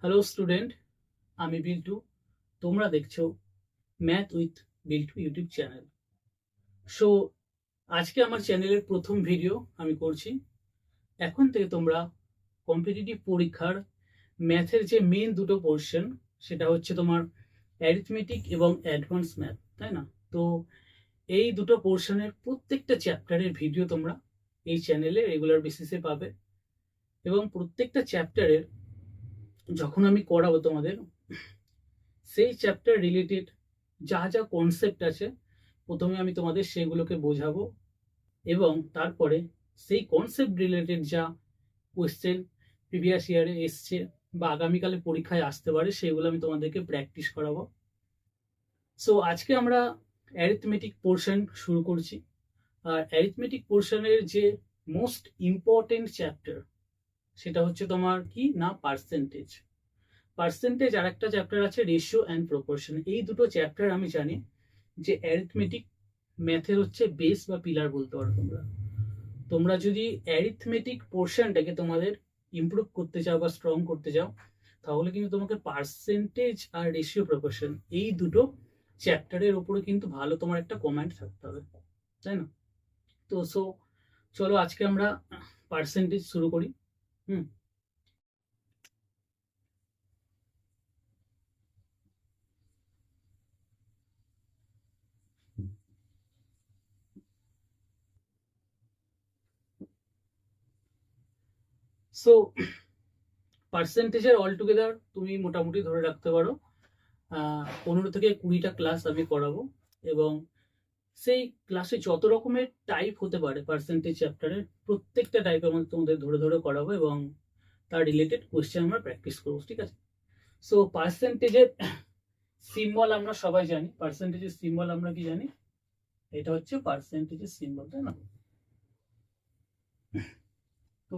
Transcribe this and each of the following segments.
Hello student, আমি বিল্টু। তোমরা দেখছো math with Biltu YouTube channel. So আজকে আমার চ্যানেলের প্রথম ভিডিও আমি করছি। এখন থেকে তোমরা কম্পিটিটিভ পরীক্ষার ম্যাথের যে মেন দুটো পোর্শন, সেটা হচ্ছে তোমার অ্যারিথমেটিক এবং অ্যাডভান্স ম্যাথ, তাই না? তো এই দুটো পোর্শনের প্রত্যেকটা চ্যাপ্টারের ভিডিও তোমরা এই চ্যানেলে রেগুলার বেসিসে পাবে। এবং প্রত্যেকটা চ্যাপ্টারের যখন আমি করাবো তোমাদের, সেই চ্যাপ্টার রিলেটেড যা যা কনসেপ্ট আছে, প্রথমে আমি তোমাদের সেগুলোকে বোঝাবো এবং তারপরে সেই কনসেপ্ট রিলেটেড যা কোয়েশ্চেন প্রিভিয়াস ইয়ারে এসছে বা আগামীকালে পরীক্ষায় আসতে পারে, সেগুলো আমি তোমাদেরকে প্র্যাকটিস করাবো। সো আজকে আমরা অ্যারিথমেটিক পোর্শন শুরু করছি। আর অ্যারিথমেটিক পোর্শনের যে মোস্ট ইম্পর্টেন্ট চ্যাপ্টার, সেটা হচ্ছে তোমার কি না, পার্সেন্টেজ। পার্সেন্টেজ আর একটা চ্যাপ্টার আছে রেশিও অ্যান্ড প্রপোর্শন। এই দুটো চ্যাপ্টার আমি জানি যে অ্যারিথমেটিক ম্যাথের হচ্ছে বেস বা পিলার বলতে পারো। তোমরা যদি অ্যারিথমেটিক পোর্শনটাকে তোমাদের ইমপ্রুভ করতে চাও বা স্ট্রং করতে চাও, তাহলে কিন্তু তোমাকে পার্সেন্টেজ আর রেশিও প্রপোর্শন এই দুটো চ্যাপ্টারের উপরে কিন্তু ভালো তোমার একটা কমেন্ট থাকতে হবে, তাই না? তো চলো আজকে আমরা পার্সেন্টেজ শুরু করি। হুম সো পার্সেন্টেজের অল টুগেদার তুমি মোটামুটি ধরে রাখতে পারো 15 থেকে 20টা ক্লাস আমি করাবো। এবং সেই ক্লাসে যত রকমের টাইপ হতে পারে পার্সেন্টেজ চ্যাপ্টারের, প্রত্যেকটা টাইপের মধ্যে তোমাদের ধরে ধরে করাবো এবং তার রিলেটেড কোয়েশ্চেন আমরা প্র্যাকটিস করবো, ঠিক আছে? সো পার্সেন্টেজের সিম্বল আমরা সবাই জানি। পার্সেন্টেজের সিম্বল আমরা কি জানি? এটা হচ্ছে পার্সেন্টেজের সিম্বল, তাই না? তো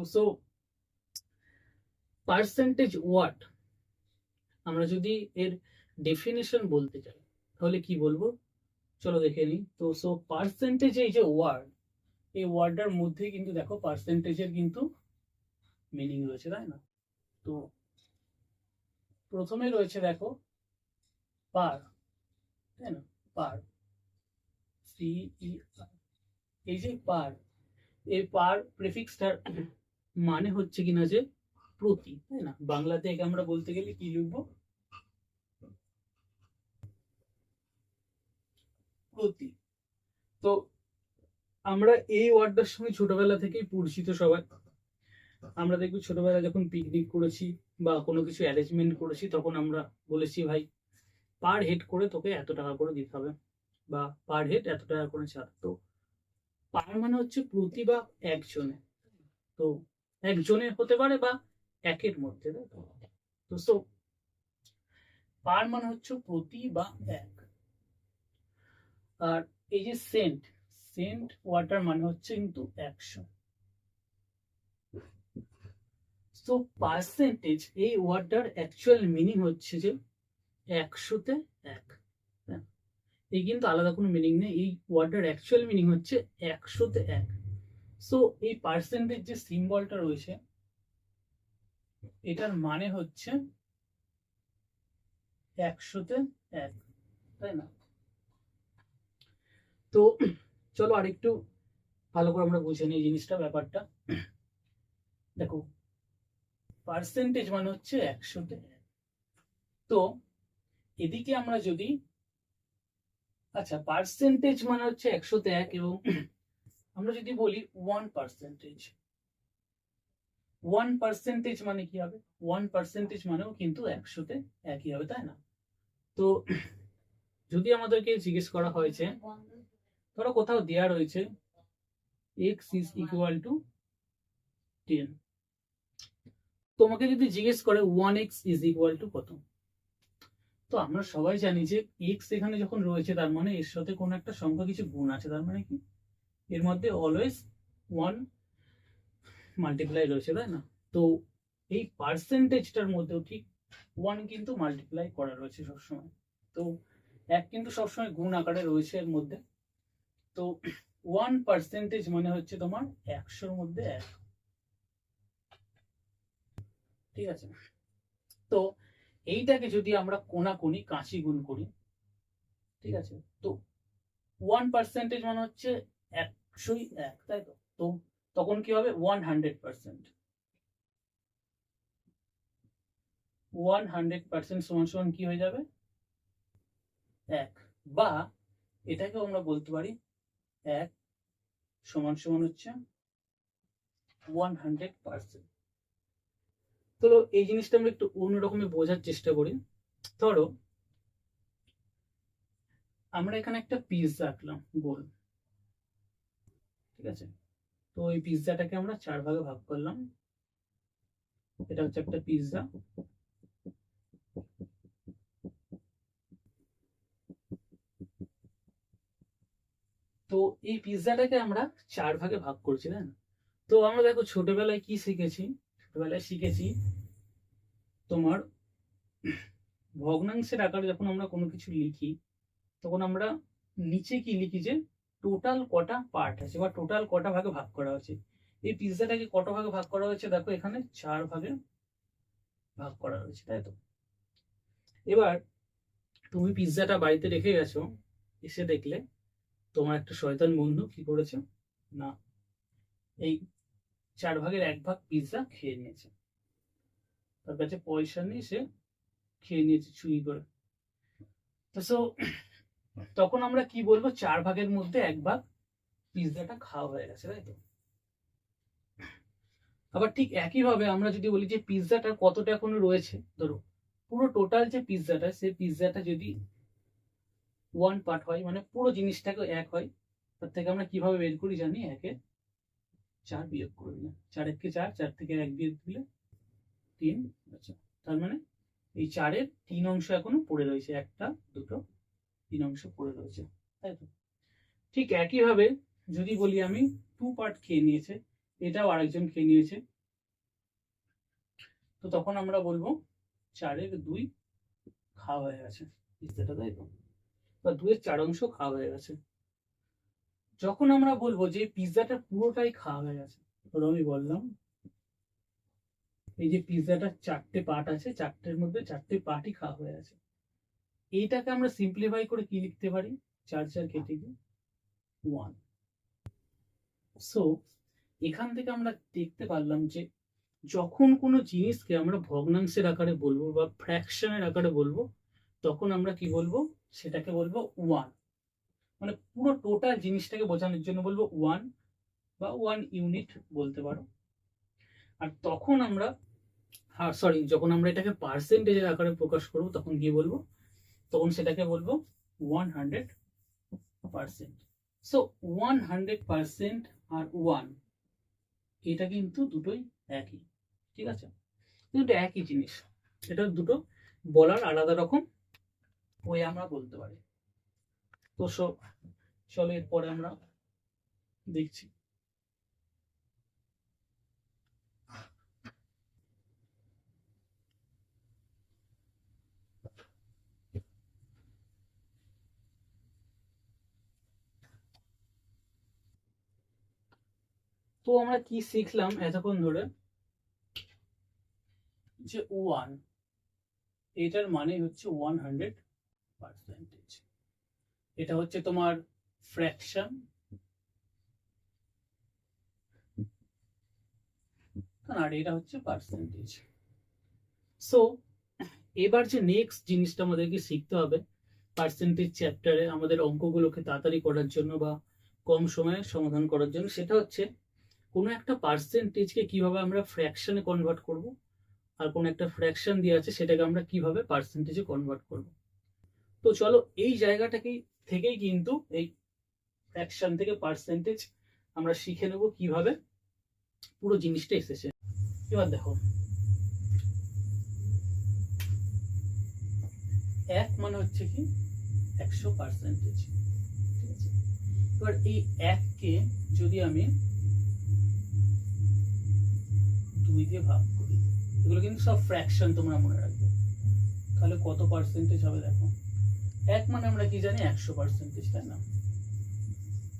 পার্সেন্টেজ ওয়াট, আমরা যদি এর ডেফিনেশন বলতে চাই তাহলে কি বলবো, চলো দেখে নিই। তো পার্সেন্টেজ এই যে ওয়ার্ড, এই ওয়ার্ডটার মধ্যে কিন্তু দেখো পার্সেন্টেজের কিন্তু মিনিং রয়েছে, তাই না? তো প্রথমে রয়েছে দেখো পার, তাই না? পার, সি ই, এই যে পার, এই পার প্রেফিক্সটার মানে হচ্ছে কিনা যে প্রতি, তাই না? বাংলাতে একে আমরা বলতে গেলে কি লিখবো? প্রতি। তো আমরা এই ওয়ার্ডটার সঙ্গে ছোটবেলা থেকেই পরিচিত সবাই। আমরা দেখবি ছোটবেলা যখন পিকনিক করেছি বা কোনো কিছু অ্যারেঞ্জমেন্ট করেছি, তখন আমরা বলেছি ভাই পার হেড করে তোকে এত টাকা করে দিতে হবে, বা পার হেড এত টাকা করে ছাড়। তো পার মানে হচ্ছে প্রতি বা একজনে। তো একজনের হতে পারে বা একের মধ্যে, তাই তো? তো পার মানে হচ্ছে প্রতি বা এক। আর এই যে সেন্ট, সেন্ট ওয়াটার মানে হচ্ছে কিন্তু 100। তো পার্সেন্টেজ এই ওয়ার্ডটার অ্যাকচুয়াল মিনিং হচ্ছে যে 100-তে 1। এই কিন্তু আলাদা কোনো মিনিং নেই, এই ওয়ার্ডটার অ্যাকচুয়াল মিনিং হচ্ছে 100-তে 1। সো এই পার্সেন্টেজ যে সিম্বলটা রয়েছে, এটার মানে হচ্ছে 100-তে 1, তাই না? তো চলো আরেকটু ভালো করে আমরা বুঝে নিই জিনিসটা, ব্যাপারটা। দেখো পার্সেন্টেজ মানে হচ্ছে 100-তে 1। তো এদিকে আমরা যদি, আচ্ছা পার্সেন্টেজ মানে হচ্ছে 100-তে 1, এবং আমরা যদি বলি 1%, 1% মানে কি হবে? 1% মানেও কিন্তু 100-তে 1ই হবে, তাই না? তো যদি আমাদেরকে জিজ্ঞেস করা হয়েছে, ধরো কোথাও দেয়া রয়েছে x is equal to 10, তোমাকে যদি জিজ্ঞেস করে 1x is equal to কত, তো আমরা সবাই জানি যে x এখানে যখন রয়েছে তার মানে এর সাথে কোনো একটা সংখ্যা কিছু গুণ আছে, তার মানে কি এর মধ্যে অলওয়েজ 1 মাল্টিপ্লাই রয়েছে, তাই না? তো এই পার্সেন্টেজটার মধ্যেও ঠিক 1 কিন্তু মাল্টিপ্লাই করা রয়েছে সবসময়। তো 1 কিন্তু সবসময় গুণ আকারে রয়েছে এর মধ্যে। তো 1% মানে হচ্ছে তোমার 100-র মধ্যে 1, ঠিক আছে? তো এইটাকে যদি আমরা কোনাকুনি কাঁচি গুণ করি, ঠিক আছে, তো 1% মানে হচ্ছে 101, তাই তো? তো তখন কি হবে? 100%। 100% সমান সমান কি হয়ে যাবে? 1। বা এটাকেও আমরা বলতে পারি 1 সমান সমান হচ্ছে 100%। তো এই জিনিসটা আমরা একটু অন্যরকমের বোঝার চেষ্টা করি। ধরো আমরা এখানে একটা পিৎজা আঁকলাম গোল, ঠিক আছে? তো এই পিৎজাটাকে আমরা 4 ভাগে ভাগ করলাম। এটা হচ্ছে একটা পিৎজা। তো এই পিৎজাটাকে আমরা 4 ভাগে ভাগ করছি, তাই না? তো আমরা দেখো ছোটবেলায় কি শিখেছি? ছোটবেলায় শিখেছি তোমার ভগ্নাংশের আকারে যখন আমরা কোনো কিছু লিখি, তখন আমরা নিচে কি লিখি? যে টোটাল কটা পার্ট আছে বা টোটাল কটা ভাগে ভাগ করা হয়েছে। এই পিৎজাটাকে কটা ভাগে ভাগ করা হয়েছে? দেখো এখানে 4 ভাগে ভাগ করা হয়েছে, তাই তো? এবার তুমি পিৎজাটা বাড়িতে রেখে গেছো, এসে দেখলে তোমার একটা শয়তান বন্ধু কি করেছে না, এই 4 ভাগের 1 ভাগ পিৎজা খেয়ে নিয়েছে। তার কাছে পয়সা নেই, সে খেয়ে নিয়েছে চুরি করে। তো তখন আমরা কি বলবো? 4 ভাগের মধ্যে 1 ভাগ পিৎজাটা খাওয়া হয়ে গেছে, তাই তো? আবার ঠিক একইভাবে আমরা যদি বলি যে পিৎজাটা কতটা এখনো রয়েছে, ধরো পুরো টোটাল যে পিৎজাটা, সেই পিৎজাটা যদি 1 পার্ট হয়, মানে পুরো জিনিসটাকে 1 হয়, তার থেকে আমরা কিভাবে বের করি জানি? 1-এ 4 বিয়োগ করে দিলাম। 4 1-কে 4, 4 থেকে 1 বিয়োগ দিলে 3। আচ্ছা, তার মানে এই 4-এর 3 অংশ এখনো পড়ে রয়েছে, 1টা 2টো 3 অংশ পড়ে রয়েছে, তাই তো? ঠিক একইভাবে যদি বলি আমি 2 পার্ট খেয়ে নিয়েছে, এটাও আরেকজন খেয়ে নিয়েছে, তো তখন আমরা বলবো 4-এর 2 খাওয়া হয়ে গেছে পিৎজাটা, তাই তো? বা 2-এর 4 অংশ খাওয়া হয়ে গেছে। যখন আমরা বলবো যে পিৎজাটা পুরোটাই খাওয়া হয়ে গেছে, ধরো আমি বললাম এই যে পিৎজাটার 4টে পার্ট আছে, 4টের মধ্যে 4টে পার্টই খাওয়া হয়ে গেছে, এইটাকে আমরা সিম্পলিফাই করে কি লিখতে পারি? 4 4 কেটে দিয়ে 1। সো এখান থেকে আমরা দেখতে পারলাম যে যখন কোনো জিনিসকে আমরা ভগ্নাংশের আকারে বলবো বা ফ্র্যাকশনের আকারে বলবো, তখন আমরা কি বলবো? সেটাকে বলবো 1। মানে পুরো টোটাল জিনিসটাকে বোঝানোর জন্য বলবো 1 বা 1 ইউনিট বলতে পারো। আর তখন আমরা, সরি, যখন আমরা এটাকে পার্সেন্টেজের আকারে প্রকাশ করবো, তখন কি বলবো? তখন সেটাকে বলবো 100%। সো 100% আর 1, এটা কিন্তু দুটোই একই, ঠিক আছে? দুটো একই জিনিস, এটা দুটো বলার আলাদা রকম ওই আমরা বলতে পারি। তো চলো এরপরে আমরা দেখছি। তো আমরা কি শিখলাম এতক্ষণ ধরে? যে 1, এটার মানে হচ্ছে 100%। এটা হচ্ছে তোমার ফ্র্যাকশন, আর এটা হচ্ছে পার্সেন্টেজ। সো এবার যে নেক্সট জিনিসটা আমাদেরকে শিখতে হবে পার্সেন্টেজ চ্যাপ্টারে আমাদের অঙ্কগুলোকে তাড়াতাড়ি করার জন্য বা কম সময়ে সমাধান করার জন্য, সেটা হচ্ছে কোনো একটা পার্সেন্টেজকে কিভাবে আমরা ফ্র্যাকশনে কনভার্ট করব, আর কোন একটা ফ্র্যাকশন দিয়ে আছে সেটাকে আমরা কিভাবে পার্সেন্টেজে কনভার্ট করব। তো চলো এই জায়গাটাকেই থেকেই কিন্তু এই ফ্র্যাকশন থেকে পার্সেন্টেজ আমরা শিখে নেব কিভাবে পুরো জিনিসটা এসেছে। এবার দেখো, 1 মানে হচ্ছে কি 100%, ঠিক আছে? এবার এই 1কে যদি আমি 2 দিয়ে ভাগ করি, এগুলো কিন্তু সব ফ্র্যাকশন, তোমরা মনে রাখবে, তাহলে কত পার্সেন্টেজ হবে? দেখো 1 মানে আমরা কি জানি? 100%, তাই না?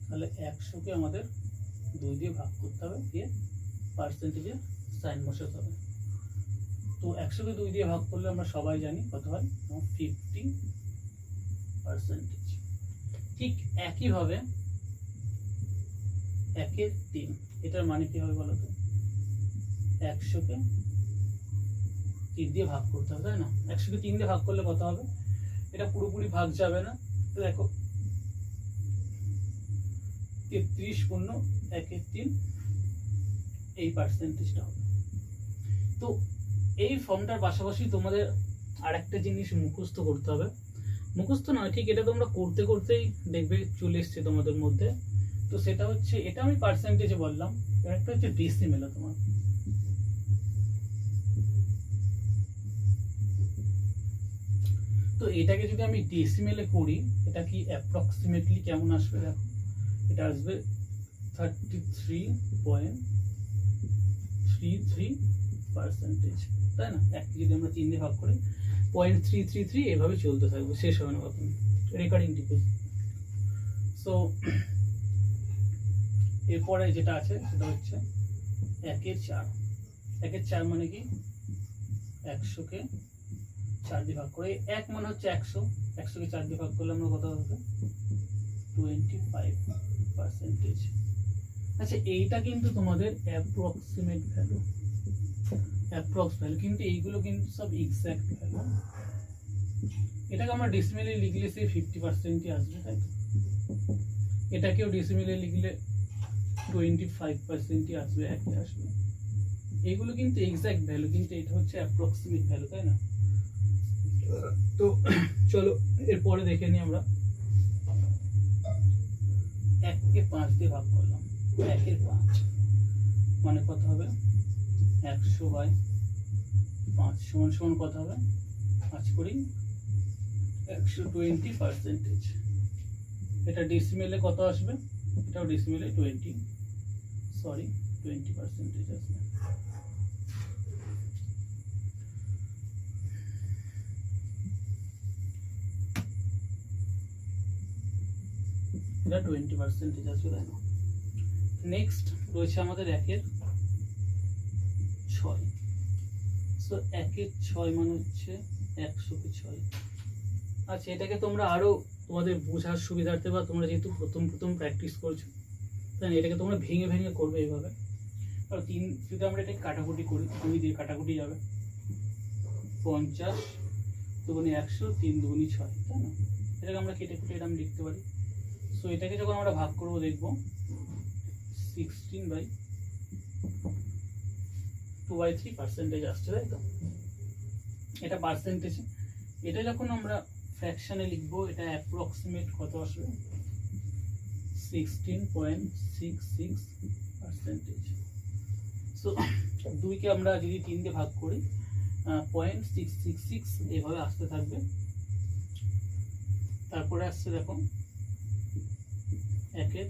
তাহলে 100কে আমাদের 2 দিয়ে ভাগ করতে হবে, দিয়ে পার্সেন্টেজে সাইন বসাতে হবে। তো 100 কে 2 দিয়ে ভাগ করলে আমরা সবাই জানি কত হয়, 50%। ঠিক একইভাবে 1/3, এটার মানে কি হবে বলো তো? 100 কে 3 দিয়ে ভাগ করতে হবে, তাই না? 100 কে 3 দিয়ে ভাগ করলে কত হবে? এটা পুরোপুরি ভাগ যাবে না, দেখো 33 পূর্ণ 1/3 এই পার্সেন্টেজটা হবে। তো এই ফর্মটার পাশাপাশি তোমাদের আরেকটা জিনিস মুখস্থ করতে হবে, মুখস্থ নয় ঠিক, এটা তোমরা করতে করতেই দেখবে চলে এসছে তোমাদের মধ্যে। তো সেটা হচ্ছে, এটা আমি পার্সেন্টেজে বললাম, একটা হচ্ছে ডেসিমেলে। তোমার তো এটাকে যদি আমি ডেসিমেলে করি, এটা কি অ্যাপ্রক্সিমেটলি কেমন আসবে দেখো, এটা আসবে 33.33%, তাই না? এক যদি আমরা 3 দিয়ে ভাগ করি 0.333 এভাবে চলতে থাকবে, শেষ হবে না কখনো, রেকারিং ডিপোজিট। সো এরপরে যেটা আছে সেটা হচ্ছে 1/4। 1/4 মানে কি? 100 কে 4 দিয়ে ভাগ করে, 1 মানে হচ্ছে 100, 100 কে 4 দিয়ে ভাগ করলে আমরা কত হবে? 25%। আচ্ছা, এইটা কিন্তু তোমাদের অ্যাপ্রক্সিমেট ভ্যালু, কিন্তু এইগুলো কিন্তু সব এক্সাক্ট ভ্যালু। এটাকে আমরা ডেসিমেলে লিখলে সেই 50%ই আসবে, তাই তো? এটাকেও ডেসিমেলে লিখলে 25%ই আসবে, একই আসবে। এইগুলো কিন্তু এক্সাক্ট ভ্যালু, কিন্তু এটা হচ্ছে অ্যাপ্রক্সিমেট ভ্যালু, তাই না? তো চলো এরপরে দেখে নিই আমরা। 1 কে 5 দিয়ে ভাগ করলাম, 1/5 মানে কত হবে? 100/5 সমান সমান কত হবে? 5 করি 120%। এটা ডেসিমেলে কত আসবে? এটাও ডেসিমেলে 20% আসবে। এটা 20% আসবে, তাই না? নেক্সট রয়েছে আমাদের 1/6। সো 1/6 মানে হচ্ছে 100 কে 6। আচ্ছা, এটাকে তোমরা আরো তোমাদের বোঝার সুবিধার্থে, বা তোমরা যেহেতু প্রথম প্র্যাকটিস করছো, তাই না, এটাকে তোমরা ভেঙে ভেঙে করবে এইভাবে। আর 3 যদি আমরা এটাকে কাটাকুটি করি, 2 দিয়ে কাটাকুটি যাবে, 50 দুগুণে 100, 3 দুগুণে 6, তাই না? এটাকে আমরা কেটে কুটে এরকম লিখতে পারি। সো এটাকে যখন আমরা ভাগ করবো দেখবো 16/2/3% আসছে, তাই তো? এটা পার্সেন্টেজ। এটা যখন আমরা ফ্র্যাকশনে লিখবো, এটা অ্যাপ্রক্সিমেট কত আসবে? 16.66%। সো 2 কে আমরা যদি 3 দিয়ে ভাগ করি 0.666 এভাবে আসতে থাকবে। তারপরে আসছে দেখো 1/7।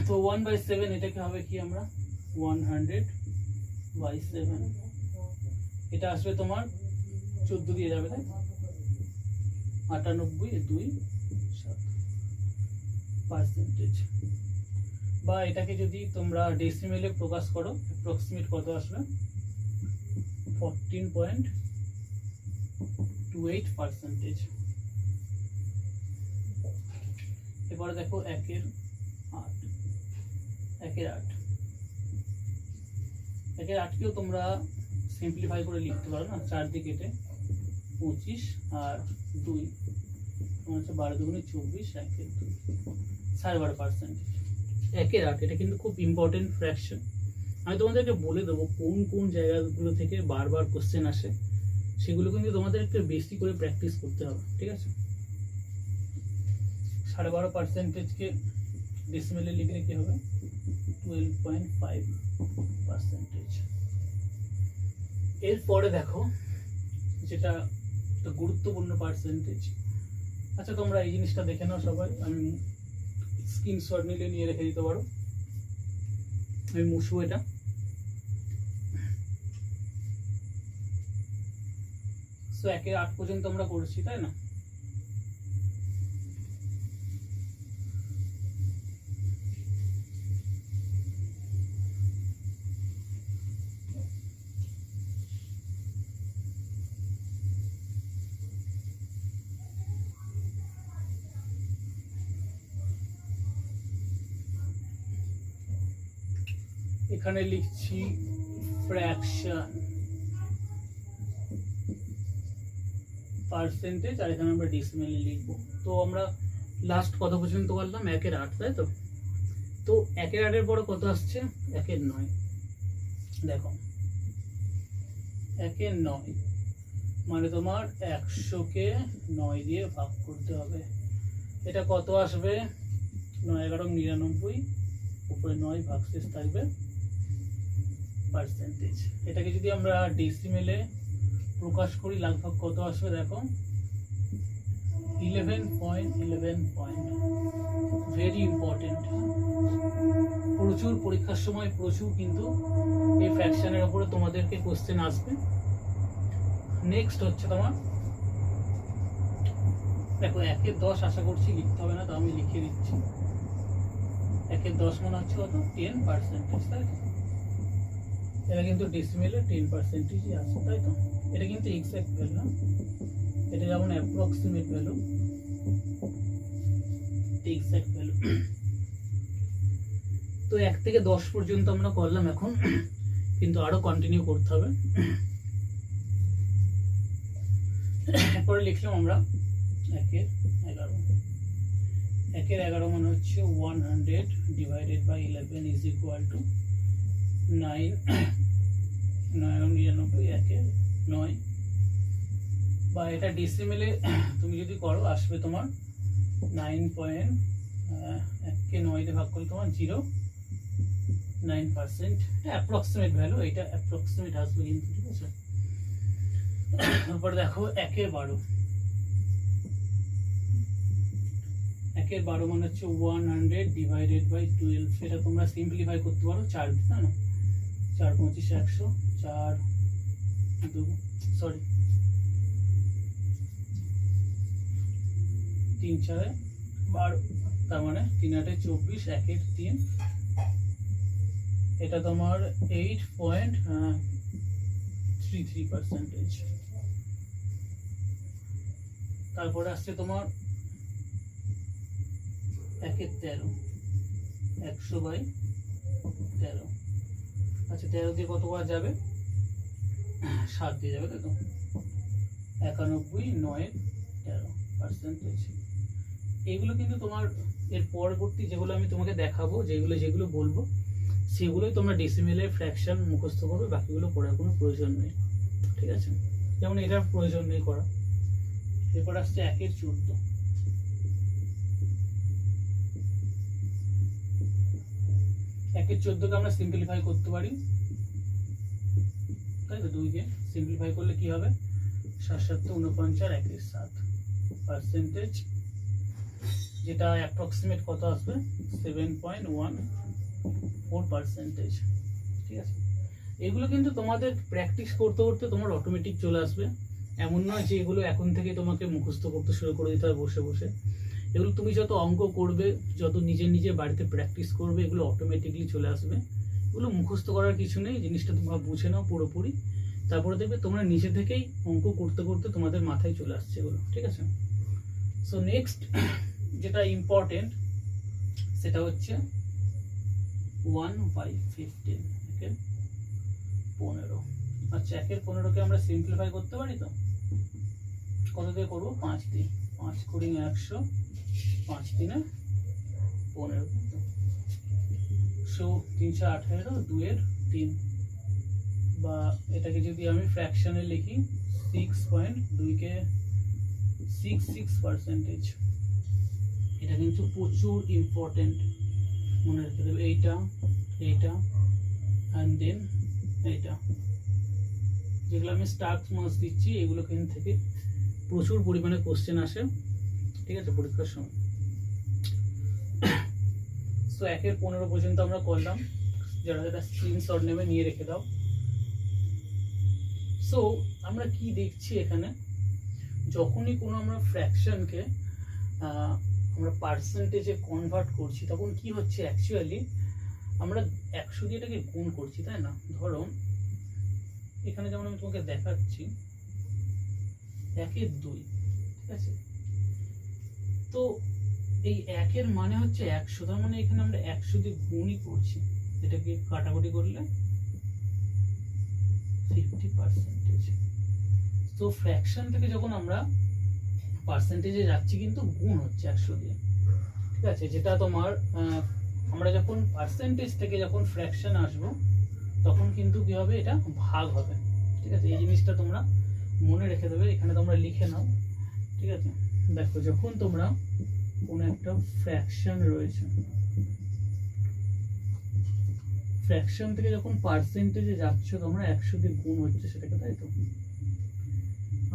তো 1/7 এটাকে হবে কি আমরা 100/7, এটা আসবে তোমার 14 দিয়ে যাবে, তাই 98.27%। বা এটাকে যদি তোমরা ডেসিমেলে প্রকাশ করো, অ্যাপ্রক্সিমেট কত আসবে? 14.28%। এবারে দেখো 1/8। 1/8 কেও তোমরা সিম্পলিফাই করে লিখতে পারো না, 4 দিয়ে কেটে 25 আর 2 হচ্ছে 12 দুগুণে 24, 1/2 12.5%। 1/8 এটা কিন্তু খুব ইম্পর্টেন্ট ফ্র্যাকশন। আমি তোমাদেরকে বলে দেবো কোন কোন জায়গাগুলো থেকে বারবার কোশ্চেন আসে, সেগুলো কিন্তু তোমাদের একটু বেশি করে প্র্যাকটিস করতে হবে, ঠিক আছে? 12.5%কে ডেসিমেলে লিখলে কি হবে? 12.5%। এরপরে দেখো যেটা একটা গুরুত্বপূর্ণ পার্সেন্টেজ। আচ্ছা, তোমরা এই জিনিসটা দেখে নাও সবাই, আমি স্ক্রিনশট নিলে নিয়ে রেখে দিতে পারো। আমি মুছবো এটা। সো 1/8 পর্যন্ত আমরা করছি, তাই না? এখানে লিখছি ফ্র্যাকশন পার্সেন্টেজ, আর এখানে আমরা ডেসিমেলে লিখবো। তো আমরা লাস্ট কত পর্যন্ত করলাম? 1/8, তাই তো? তো 1/8 পরে কত আসছে? 1/9। দেখো 1/9 মানে তোমার 100কে 9 দিয়ে ভাগ করতে হবে। এটা কত আসবে? 9 11 99, উপরে 9 ভাগশেষ থাকবে পার্সেন্টেজ। এটাকে যদি আমরা ডেসিমেলে প্রকাশ করি লাগভাগ কত আসবে? দেখো 11.11 পয়েন্ট। ভেরি ইম্পর্টেন্ট, প্রচুর পরীক্ষার সময় প্রচুর কিন্তু এই ফ্র্যাকশনের উপরে তোমাদেরকে কোশ্চেন আসবে। নেক্সট হচ্ছে তোমার, দেখো 1/10 আশা করছি লিখতে হবে না, তো আমি লিখে দিচ্ছি। 1/10 মানে হচ্ছে কত? 10%, তাই তো? এটা কিন্তু ডেসিমেলে 10%ই আছে, তাই তো? এটা কিন্তু এক্সাক্ট ভ্যালু না, এটা যেমন অ্যাপ্রক্সিমেট ভ্যালু, এক্সাক্ট ভ্যালু। তো 1 থেকে 10 পর্যন্ত আমরা করলাম এখন, কিন্তু আরো কন্টিনিউ করতে হবে। এরপরে লিখলাম আমরা 1/11। 1/11 মানে হচ্ছে 100 divided by 11 is equal to 9 1/9, বা এটা ডেসিমেলে তুমি যদি করো আসবে তোমার 9. 1কে 9 দিয়ে ভাগ করলে তোমার 0.9%। অ্যাপ্রক্সিমেট ভ্যালু, এটা অ্যাপ্রক্সিমেট আসবে কিন্তু, ঠিক আছে? তারপর দেখো 1/12। 1/12 মানে হচ্ছে 100 ডিভাইডেড বাই 12। এটা তোমরা সিম্পলিফাই করতে পারো 4 দিয়ে, তাই না? 4 25 100, 4 2 সরি 3 4 12, তার মানে 3 8 24, 1 3। এটা তোমার 8.33%। তারপরে আসছে তোমার 1/13, 100/13। আচ্ছা 13 দিয়ে কত বার যাবে? 7 দিয়ে যাবে, তাই তো? 91.913%। এইগুলো কিন্তু তোমার এর পরবর্তী যেগুলো আমি তোমাকে দেখাবো, যেগুলো বলবো, সেগুলোই তোমরা ডেসিমেলে ফ্র্যাকশন মুখস্থ করবে, বাকিগুলো পড়ার কোনো প্রয়োজন নেই, ঠিক আছে? যেমন এটার প্রয়োজন নেই করা। এরপর আসছে 1/14। 1/14কে আমরা সিম্পলিফাই করতে পারি, তাই তো? 2 কে সিম্পলিফাই করলে কি হবে? 7 7 49 আর 1/7%, যেটা অ্যাপ্রক্সিমেট কত আসবে? 7.14%, ঠিক আছে? এগুলো কিন্তু তোমাদের প্র্যাকটিস করতে করতে তোমার অটোমেটিক চলে আসবে। এমন নয় যে এগুলো এখন থেকে তোমাকে মুখস্থ করতে শুরু করে দিতে হয় বসে বসে। এগুলো তুমি যত অঙ্ক করবে, যত নিজে বাড়িতে প্র্যাকটিস করবে, এগুলো অটোমেটিকলি চলে আসবে। এগুলো মুখস্থ করার কিছু নেই, জিনিসটা তোমরা বুঝে নাও পুরোপুরি, তারপরে দেখবে তোমরা নিজে থেকেই অঙ্ক করতে করতে তোমাদের মাথায় চলে আসছে এগুলো, ঠিক আছে? সো নেক্সট যেটা ইম্পর্টেন্ট সেটা হচ্ছে 1/15, 1/15। আচ্ছা 1/15কে আমরা সিম্পলিফাই করতে পারি তো? কত দিয়ে করবো? 5 দিয়ে। 5 কুড়ি 100, 5 3 15, সো 318, 2/3। বা এটাকে যদি আমি ফ্র্যাকশনে লিখি 6.2কে 66%। এটা কিন্তু প্রচুর ইম্পর্টেন্ট, মনে রেখে দেবে। এইটা অ্যান্ড দেন এইটা, যেগুলো আমি স্টার্ট মার্কস দিচ্ছি, এগুলো কিন্তু থেকে প্রচুর পরিমাণে কোশ্চেন আসে, ঠিক আছে, পরীক্ষার সময়। সো 1/15 পর্যন্ত আমরা করলাম, যারা স্ক্রিনশট নেবে নিয়ে রেখে দাও। সো আমরা কি দেখছি এখানে, যখনই কোনো আমরা ফ্র্যাকশনকে আমরা পার্সেন্টেজে কনভার্ট করছি, তখন কি হচ্ছে? অ্যাকচুয়ালি আমরা 100 দিয়ে এটাকে গুণ করছি, তাই না? ধরো এখানে যেমন আমি তোমাকে দেখাচ্ছি 1/2, ঠিক আছে? তো এই 1 এর মানে হচ্ছে 100, তার মানে এখানে আমরা 100 দিয়ে গুণই করছি, এটাকে কাটাকুটি করলে 50%। তো ফ্র্যাকশন থেকে যখন আমরা পার্সেন্টেজে যাচ্ছি কিন্তু গুণ হচ্ছে 100 দিয়ে, ঠিক আছে। যেটা তোমার আমরা যখন পার্সেন্টেজ থেকে যখন ফ্র্যাকশন আসবো তখন কিন্তু কি হবে, এটা ভাগ হবে, ঠিক আছে। এই জিনিসটা তোমরা মনে রেখে দেবে, এখানে তোমরা লিখে নাও, ঠিক আছে। দেখো যখন তোমরা কোনো একটা ফ্র্যাকশন রয়েছে, ফ্র্যাকশন থেকে যখন পার্সেন্টেজে যাচ্ছ তোমরা 100 দিয়ে গুণ হচ্ছে সেটাকে, তাই তো।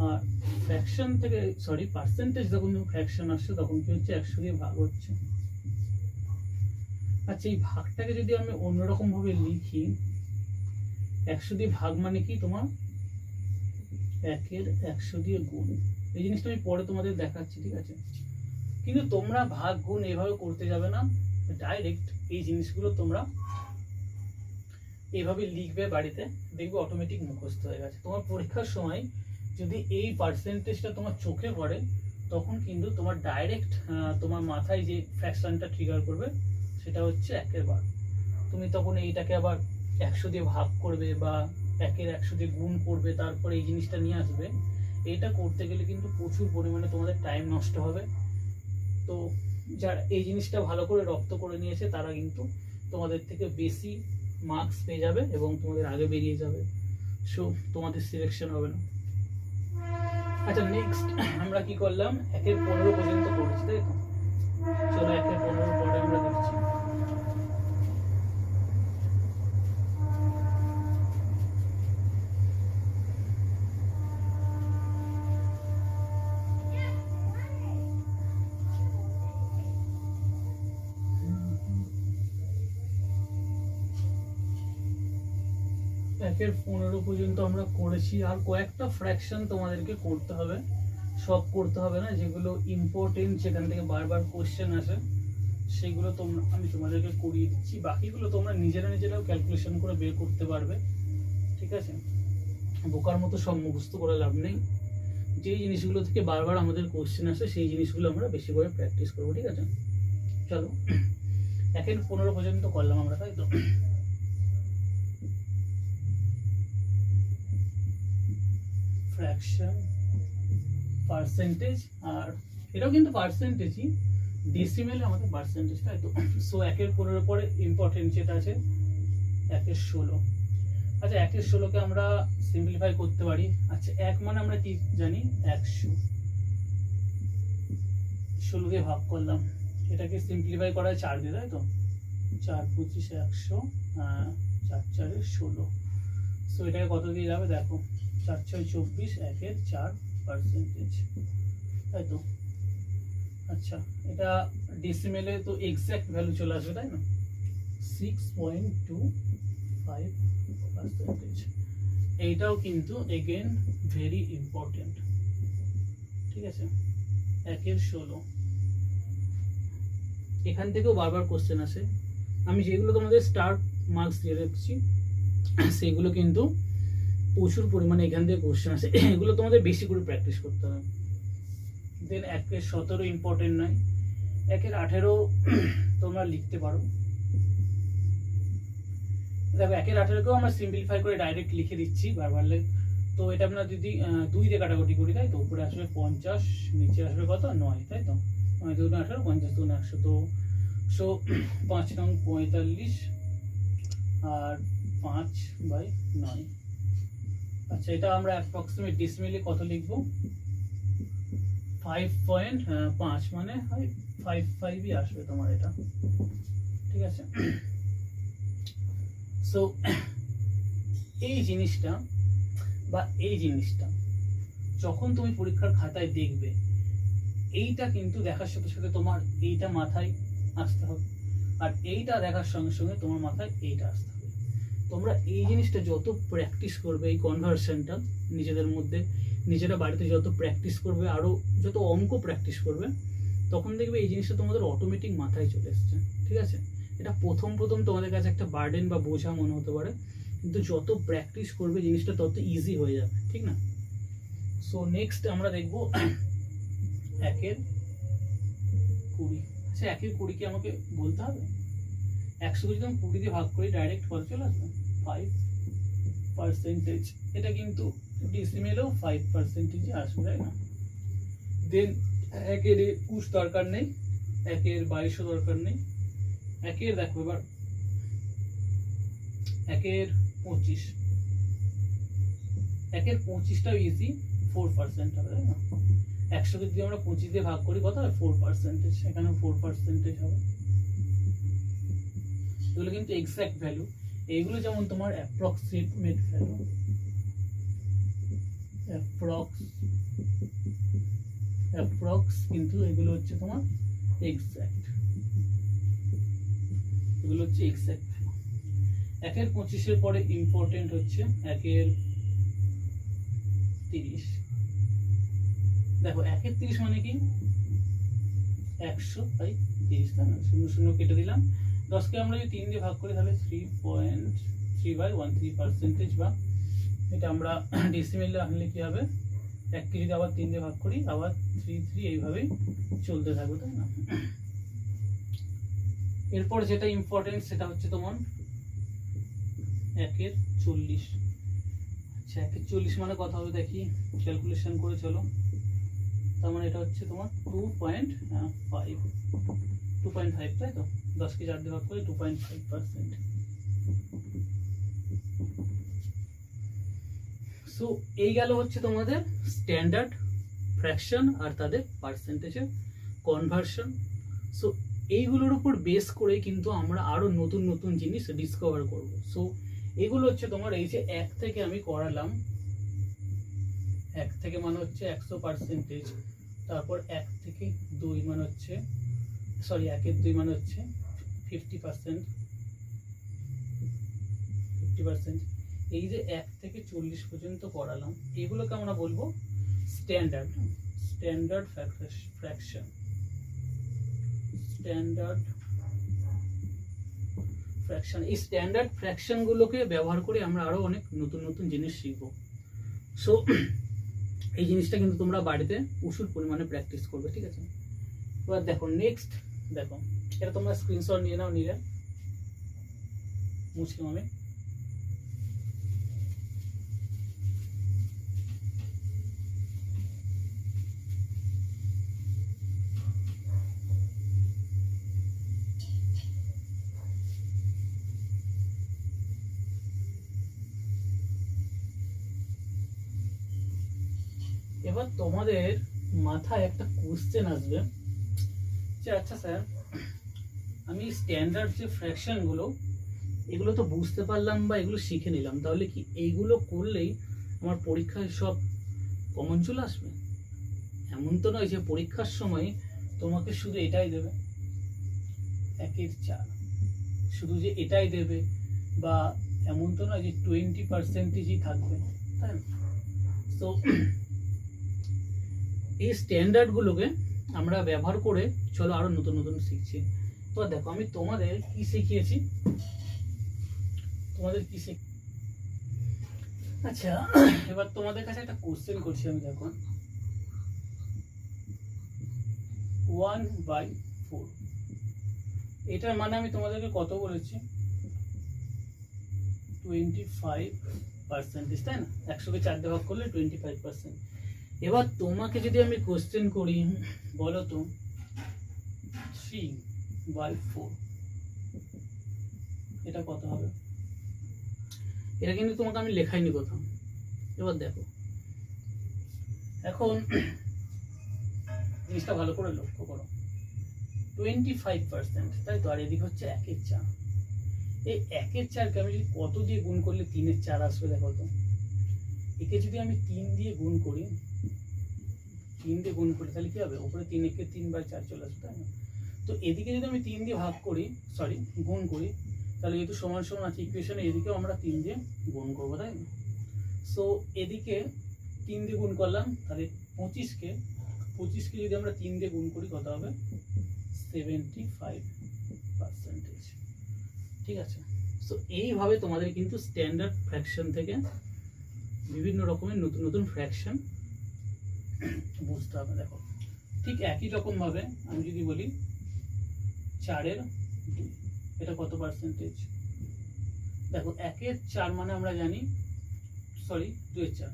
আর ফ্র্যাকশন থেকে পার্সেন্টেজ যখন ফ্র্যাকশন আসছে তখন কি হচ্ছে, 100 দিয়ে ভাগ হচ্ছে। আচ্ছা, এই ভাগটাকে যদি আমি অন্যরকম ভাবে লিখি, 100 দিয়ে ভাগ মানে কি তোমার 1-এর 100 দিয়ে গুণ। এই জিনিসটা আমি পরে তোমাদের দেখাচ্ছি, ঠিক আছে। কিন্তু তোমরা ভাগ গুণ এভাবে করতে যাবে না, ডাইরেক্ট এই জিনিসগুলো তোমরা এভাবে লিখবে বাড়িতে, দেখবে অটোমেটিক মুখস্থ হয়ে গেছে। তোমার পরীক্ষার সময় যদি এই পার্সেন্টেজটা তোমার চোখে পড়ে তখন কিন্তু তোমার ডাইরেক্ট তোমার মাথায় যে ফ্র্যাকশনটা ট্রিগার করবে সেটা হচ্ছে 1-এর বার। তুমি তখন এইটাকে আবার 100 দিয়ে ভাগ করবে বা 1-এর 100 দিয়ে গুণ করবে, তারপরে এই জিনিসটা নিয়ে আসবে। এটা করতে গেলে কিন্তু প্রচুর পরিমাণে তোমাদের টাইম নষ্ট হবে। তো যারা এই জিনিসটা ভালো করে রপ্ত করে নিয়েছে তারা কিন্তু তোমাদের থেকে বেশি মার্কস পেয়ে যাবে এবং তোমাদের আগে বেরিয়ে যাবে, সো তোমাদের সিলেকশন হবে না। আচ্ছা, নেক্সট আমরা কি করলাম, 1-এর 15 পর্যন্ত করেছি, তাই তো। চলো 1-এর 15 পরে আমরা দেখছি। একের 15 পর্যন্ত আমরা করেছি, আর কয়েকটা ফ্র্যাকশন তোমাদেরকে করতে হবে, সব করতে হবে না, যেগুলো ইম্পর্টেন্ট যেখান থেকে বারবার কোশ্চেন আসে সেগুলো আমি তোমাদেরকে করিয়ে দিচ্ছি। বাকিগুলো তোমরা নিজেরাও ক্যালকুলেশন করে বের করতে পারবে, ঠিক আছে। বোকার মতো সব মুখস্থ করে লাভ নেই। যেই জিনিসগুলো থেকে বারবার আমাদের কোশ্চেন আসে সেই জিনিসগুলো আমরা বেশি করে প্র্যাকটিস করবো, ঠিক আছে। চলো 1-এর 15 পর্যন্ত করলাম আমরা, তাই তো। ফ্র্যাকশন, পার্সেন্টেজ, আর এটাও কিন্তু পার্সেন্টেজই, ডেসিমেলে আমাদের পার্সেন্টেজ, তাই তো। সো 1-এর 15 পরে ইম্পর্টেন্ট যেটা আছে 1-এর 16। আচ্ছা, 1-এর 16কে আমরা সিম্পলিফাই করতে পারি। আচ্ছা, 1 মানে আমরা কি জানি, 100, 16 দিয়ে ভাগ করলাম, এটাকে সিম্পলিফাই করা হয় 4 দিয়ে, তাই তো। 4 25 100, 4 4 16। সো এটাকে কত দিয়ে যাবে দেখো, 4 6 24, 1-এর 4%, তাই তো। আচ্ছা, এটা ডেসিমেলে তো এক্সাক্ট ভ্যালু চলে আসবে, তাই না। 6.25%। এইটাও কিন্তু এগেন ভেরি ইম্পর্টেন্ট, ঠিক আছে। 1-এর 16 এখান থেকেও বারবার কোশ্চেন আসে। আমি যেগুলো তোমাদের স্টার মার্কস দিয়ে রাখছি সেগুলো কিন্তু প্রচুর পরিমাণে এখান থেকে কোশ্চেন আসে, এগুলো তোমাদের বেশি করে প্র্যাকটিস করতে হবে। দেন 1-এর 17 ইম্পর্টেন্ট নয়, 1-এর 18 তোমরা লিখতে পারো। দেখো 1-এর 18কেও আমরা সিম্পলিফাই করে ডাইরেক্ট লিখে দিচ্ছি বারবার। তো এটা আমরা যদি 2 দিয়ে কাটাকুটি করি, তাই তো, উপরে আসবে 50, নিচে আসবে কত 9, তাই তো। 9 2 18, 50 2 100, তো সো 5 নং 45 আর 5/9। আচ্ছা, এটা আমরা অ্যাপ্রক্সিমেট ডেসিমেলে কত লিখবো, 5.5, মানে 55ই আসবে তোমার এটা, ঠিক আছে। সো এই জিনিসটা যখন তুমি পরীক্ষার খাতায় দেখবে, এইটা কিন্তু দেখার সাথে সাথে তোমার এইটা মাথায় আসতে হবে, আর এইটা দেখার সঙ্গে সঙ্গে তোমার মাথায় এইটা আসতে হবে। তোমরা এই জিনিসটা যত প্র্যাকটিস করবে, এই কনভার্সনটা নিজেদের মধ্যে, নিজেরা বাড়িতে যত প্র্যাকটিস করবে, আরো যত অঙ্ক প্র্যাকটিস করবে, তখন দেখবে এই জিনিসটা তোমাদের অটোমেটিক মাথায় চলে এসছে, ঠিক আছে। এটা প্রথম তোমাদের কাছে একটা বার্ডেন বা বোঝা মনে হতে পারে, কিন্তু যত প্র্যাকটিস করবে জিনিসটা তত ইজি হয়ে যাবে, ঠিক না। সো নেক্সট আমরা দেখবো 1-এর 20। আচ্ছা, 1-এর 20 কি আমাকে বলতে হবে, 100 কে যদি আমি 20 দিয়ে ভাগ করি ডাইরেক্ট কত চলে আসবে 5%। এটা কিন্তু ডিসিমেলেও 5% আসবে, তাই না? দেন একের 21 দরকার নেই, একের 22 দরকার নেই, একের দেখো এবার একের 25, একের 25টাও ইজি 4% হবে, তাই না? 100 কে যদি আমরা 25 দিয়ে ভাগ করি কত হবে 4%, এখানে 4% হবে। এগুলো কিন্তু এক্সাক্ট ভ্যালু, এইগুলো যেমন তোমার অ্যাপ্রক্সিমেট ভ্যালু, অ্যাপ্রক্স কিন্তু এগুলো হচ্ছে তোমার এক্সাক্ট, এগুলো হচ্ছে এক্সাক্ট। একের 25 পরে ইম্পর্টেন্ট হচ্ছে একের 30। দেখো একের 30 মানে কি 100/30, তাই না? 0 0 কেটে দিলাম। 10 কে আমরা যদি 3 দিয়ে ভাগ করি তাহলে 3.3/13%, বা এটা আমরা ডেসিমেলে আনলে কি হবে 1 কে যদি আবার 3 দিয়ে ভাগ করি আবার 3 এইভাবেই চলতে থাকবে, তাই না? এরপর যেটা ইম্পর্টেন্ট সেটা হচ্ছে তোমার একের 40। আচ্ছা একের 40 মানে কত হবে দেখি, ক্যালকুলেশন করে চলো। তার মানে এটা হচ্ছে তোমার 2.5, তাই তো? 10 কে 4 দিয়ে ভাগ করে 2.5%। সো এই গেল হচ্ছে তোমাদের স্ট্যান্ডার্ড ফ্র্যাকশন আর তাদের পার্সেন্টেজের কনভার্সন। সো এইগুলোর উপর বেস করে কিন্তু আমরা আরো নতুন নতুন জিনিস ডিসকভার করব। সো এগুলো হচ্ছে তোমার এই যে 1 থেকে আমি করালাম, 1 থেকে মানে হচ্ছে 100%, তারপর 1 থেকে 2 মানে হচ্ছে সরি 1-এর 2 মানে হচ্ছে 50%। এই যে 1 থেকে 40 পর্যন্ত করালাম, এগুলোকে আমরা বলবো স্ট্যান্ডার্ড ফ্র্যাকশন। এই স্ট্যান্ডার্ড ফ্র্যাকশন গুলোকে ব্যবহার করে আমরা আরো অনেক নতুন নতুন জিনিস শিখবো। সো এই জিনিসটা কিন্তু তোমরা বাড়িতে প্রচুর পরিমাণে প্র্যাকটিস করবে, ঠিক আছে? এবার দেখো নেক্সট, দেখো এটা তোমরা স্ক্রিনশট নিয়ে নাও, নিলে মুছলাম আমি। এবার তোমাদের মাথায় একটা কোশ্চেন আসবে যে আচ্ছা স্যার, আমি স্ট্যান্ডার্ড যে ফ্র্যাকশন গুলো এগুলো তো বুঝতে পারলাম বা এগুলো শিখে নিলাম, তাহলে কি এইগুলো করলেই আমার পরীক্ষায় সব কমন চলে আসবে? এমন তো নয় যে পরীক্ষার সময় তোমাকে শুধু এটাই দেবে 1-এর 4, শুধু যে এটাই দেবে, বা এমন তো নয় যে 20%ই থাকবে, তাই না? তো এই স্ট্যান্ডার্ড গুলোকে আমরা ব্যবহার করে চলো আরো নতুন নতুন শিখছি। তো দেখো আমি তোমাদের কি শিখিয়েছি, আচ্ছা এবার তোমাদের কাছে একটা কোশ্চেন করছি আমি। দেখো 1/4, এটার মানে আমি তোমাদেরকে কত বলেছি 25%, তাই না? 100 কে 4 দিয়ে ভাগ করলে 25%। এবার তোমাকে যদি আমি কোশ্চেন করি, বলো তো 3/4 এটা কত হবে? এটা কিন্তু তোমাকে আমি লেখাইনি কোথাও। এবার দেখো, এখন জিনিসটা ভালো করে লক্ষ্য করো, 25%, তাই তো? আর এদিকে হচ্ছে 1-এর 4। এই 1-এর 4কে আমি যদি কত দিয়ে গুণ করলে 3-এর 4 আসবে দেখো তো। একে যদি আমি 3 দিয়ে গুণ করি, 3 দিয়ে গুণ করি তাহলে কি হবে, উপরে 3-1 3/4 চলে আসবে, তাই না? তো এদিকে যদি আমি 3 দিয়ে ভাগ করি, সরি গুণ করি, তাহলে যেহেতু সমান সমান আছে ইকুয়েশনে, এদিকেও আমরা 3 দিয়ে গুণ করবো, তাই না? সো এদিকে 3 দিয়ে গুণ করলাম, তাহলে 25কে যদি আমরা 3 দিয়ে গুণ করি কত হবে 75%, ঠিক আছে? সো এইভাবে তোমাদের কিন্তু স্ট্যান্ডার্ড ফ্র্যাকশন থেকে বিভিন্ন রকমের নতুন নতুন ফ্র্যাকশন বুঝতে হবে। দেখো ঠিক একই রকম ভাবে আমি যদি বলি 4-এর 2, এটা কত পার্সেন্টেজ? দেখো 1/4 মানে আমরা জানি, সরি 2/4,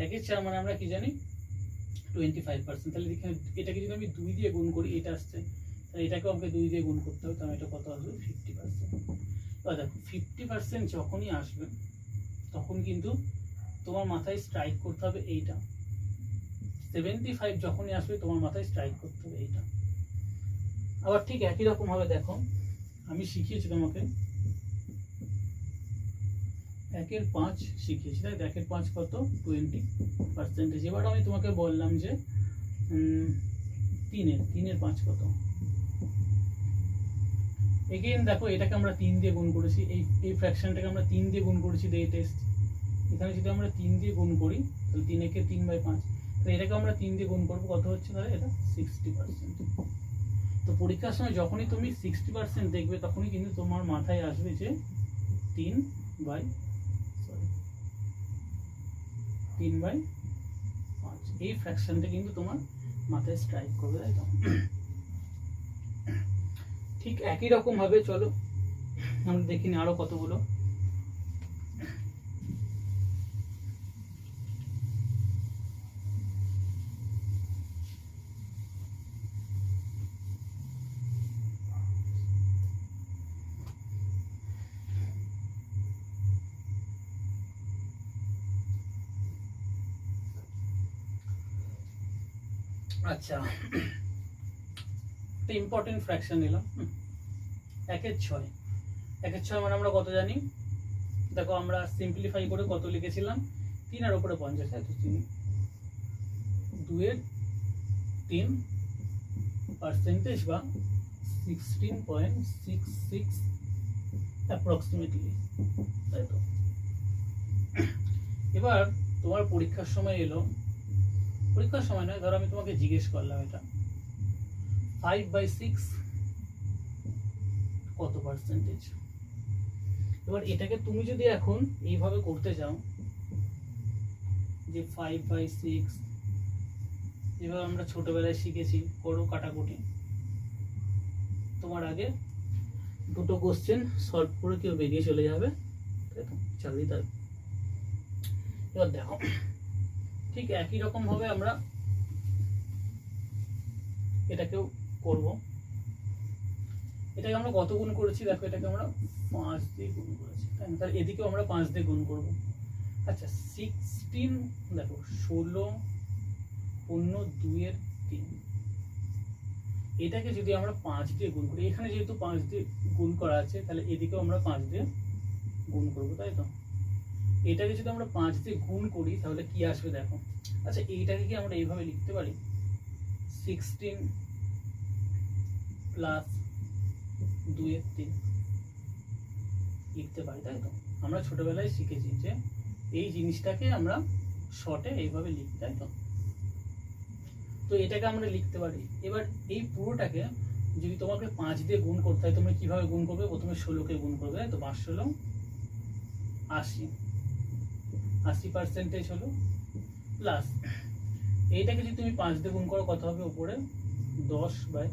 1/4 মানে আমরা কি জানি 25%। তাহলে এখানে এটাকে যদি আমি 2 দিয়ে গুণ করি, এটা আসছে, তাহলে এটাকেও আমাকে 2 দিয়ে গুণ করতে হবে, তাহলে এটা কত আসবে 50%। এবার দেখো 50% যখনই আসবে তখন কিন্তু তোমার মাথায় স্ট্রাইক করতে হবে এইটা, 75 যখনই আসবে তোমার মাথায় স্ট্রাইক করতে হবে এইটা। আবার ঠিক একই রকম ভাবে দেখো, আমি শিখিয়েছি তোমাকে 1/5 শিখিয়েছি, তাই 1/5 কত 20%। এবার আমি তোমাকে বললাম যে 3/5 কত। এগেইন দেখো এটাকে আমরা 3 দিয়ে গুণ করেছি, এই ফ্র্যাকশনটাকে আমরা 3 দিয়ে গুণ করেছি এই টেস্ট। এখানে যদি আমরা 3 দিয়ে গুণ করি তাহলে 3 × 3/5, তো এটাকে আমরা 3 দিয়ে গুণ করবো, কত হচ্ছে তাহলে এটা 60%। তো পরীক্ষার সময় যখনই তুমি 60% দেখবে তখনই কিন্তু তোমার মাথায় আসবে যে 3/5, এই ফ্র্যাকশনটা কিন্তু তোমার মাথায় স্ট্রাইক করবে, তাই তো? ঠিক একই রকম ভাবে চলো আমরা দেখি না আরো কতগুলো। আচ্ছা, একটা ইম্পর্টেন্ট ফ্র্যাকশন নিলাম 1/6। 1/6 মানে আমরা কত জানি? দেখো আমরা সিম্পলিফাই করে কত লিখেছিলাম, 3 আর উপরে 50, তাই তো? 2/3% বা 16.66 অ্যাপ্রক্সিমেটলি, তাই তো? এবার তোমার পরীক্ষার সময় এলো, পরীক্ষার সময় নয়, ধরো আমি তোমাকে জিজ্ঞেস করলাম এটা 5/6 কত পার্সেন্টেজ। এবার এটাকে তুমি যদি এখন এইভাবে করতে চাও যে 5/6, যেভাবে আমরা ছোটবেলায় শিখেছি করো কাটাকুটি, তোমার আগে দুটো কোশ্চেন সলভ করে কেউ বেরিয়ে চলে যাবে, তাই তো? চাকরি তার। এবার দেখো ঠিক একই রকম ভাবে আমরা এটাকেও করব। এটাকে আমরা কত গুণ করেছি দেখো, এটাকে আমরা 5 দিয়ে গুণ করেছি, তাই না? তাহলে এদিকেও আমরা 5 দিয়ে গুণ করব। আচ্ছা 16 দেখো 16 2/3, এটাকে যদি আমরা 5 দিয়ে গুণ করি, এখানে যেহেতু 5 দিয়ে গুণ করা আছে তাহলে এদিকেও আমরা 5 দিয়ে গুণ করব, তাই তো? এটাকে যদি আমরা 5 দিয়ে গুণ করি তাহলে কি আসবে দেখো। আচ্ছা এইটাকে কি আমরা এইভাবে লিখতে পারি 16 প্লাস 2/3 লিখতে পারি, তাই তো? আমরা ছোটবেলায় শিখেছি যে এই জিনিসটাকে আমরা শর্টে এইভাবে লিখি, তাই তো? তো এটাকে আমরা লিখতে পারি। এবার এই পুরোটাকে যদি তোমাকে 5 দিয়ে গুণ করতে হয়, তুমি কিভাবে গুণ করবে? প্রথমে 16কে গুণ করবে, তো 5 16 80% হলো, প্লাস এইটাকে যদি তুমি 5 দিয়ে গুণ করো কত হবে? উপরে 10/3।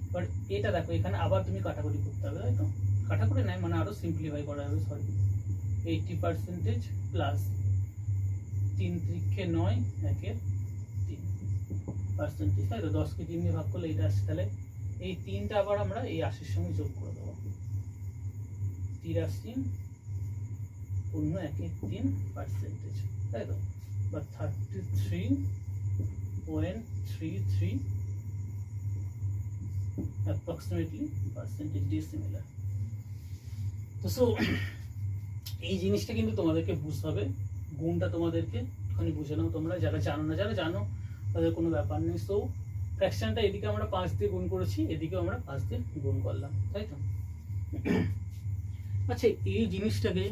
এবার এটা দেখো এখানে আবার তুমি কাটাকুটি করতে হবে, তাই তো? কাটাকুটি নাই মানে আরো সিম্পলিফাই করা হবে, সরি 80% প্লাস 3 × 9 1/3%, তাই তো? 10কে 3 দিয়ে ভাগ করলে এটা আসছে, তাহলে এই 3টা আবার আমরা এই 80-র সঙ্গে যোগ করে দেবো, 83.1/3, তাই তো? বা 33.33 অ্যাপ্রক্সিমেটলি পার্সেন্টেজ ডিসিমিলার। তো সো এই জিনিসটা কিন্তু তোমাদেরকে বুঝতে হবে, গুণটা তোমাদেরকে একটুখানি বুঝে নাও তোমরা, যারা জানো না, যারা জানো তাদের কোনো ব্যাপার নেই। সো ফ্র্যাকশনটা এদিকে আমরা 5 দিয়ে গুণ করেছি, এদিকেও আমরা 5 দিয়ে গুণ করলাম, তাই তো? আচ্ছা এই জিনিসটাকে